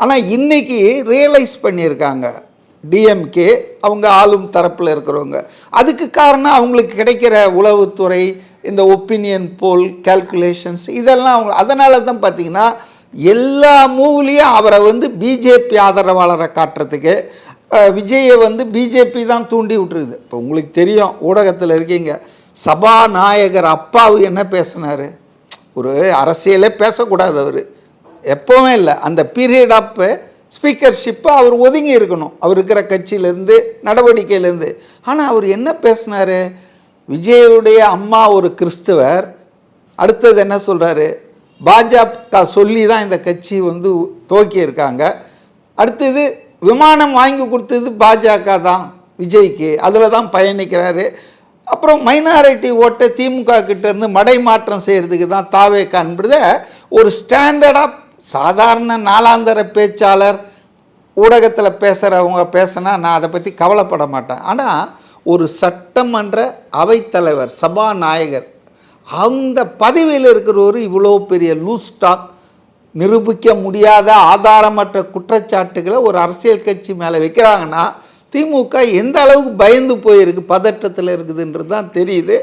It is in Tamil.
ஆனால் இன்னைக்கு ரியலைஸ் பண்ணியிருக்காங்க டிஎம்கே, அவங்க ஆளும் தரப்பில் இருக்கிறவங்க. அதுக்கு காரணம் அவங்களுக்கு கிடைக்கிற உளவுத்துறை, இந்த ஒப்பீனியன் போல் கால்குலேஷன்ஸ், இதெல்லாம் அவங்க. அதனால தான் பார்த்தீங்கன்னா எல்லா மூவ்லேயும் அவரை பிஜேபி ஆதரவாளரை காட்டுறதுக்கு விஜயை பிஜேபி தான் தூண்டி விட்டுருக்குது. இப்போ உங்களுக்கு தெரியும், ஊடகத்தில் இருக்கீங்க, சபாநாயகர் அப்பாவு என்ன பேசினார்? ஒரு அரசியலே பேசக்கூடாது அவர், எப்போவுமே இல்லை. அந்த பீரியட் ஆஃப் ஸ்பீக்கர்ஷிப்பை அவர் ஒதுங்கி இருக்கணும், அவர் இருக்கிற கட்சியிலேருந்து, நடவடிக்கையிலேருந்து. ஆனால் அவர் என்ன பேசினார்? விஜயுடைய அம்மா ஒரு கிறிஸ்தவர். அடுத்தது என்ன சொல்கிறாரு? பாஜக சொல்லி தான் இந்த கட்சி துவக்கியிருக்காங்க. அடுத்தது விமானம் வாங்கி கொடுத்தது பாஜக தான் விஜய்க்கு, அதில் தான் பயணிக்கிறாரு. அப்புறம் மைனாரிட்டி ஓட்டை திமுக கிட்டேருந்து மடை மாற்றம் செய்கிறதுக்கு தான் தாவேக்கான்றத ஒரு ஸ்டாண்டர்டாக சாதாரண நாளாந்தர பேச்சாளர் ஊடகத்தில் பேசுகிறவங்க பேசினா நான் அதை பற்றி கவலைப்பட மாட்டேன். ஆனால் ஒரு சட்டமன்ற அவைத்தலைவர், சபாநாயகர், அந்த பதவியில் இருக்கிறவர் இவ்வளோ பெரிய லூஸ் டாக், நிரூபிக்க முடியாத ஆதாரமற்ற குற்றச்சாட்டுகளை ஒரு அரசியல் கட்சி மேலே வைக்கிறாங்கன்னா திமுக எந்த அளவுக்கு பயந்து போயிருக்கு, பதட்டத்தில் இருக்குதுன்றது தான் தெரியுது.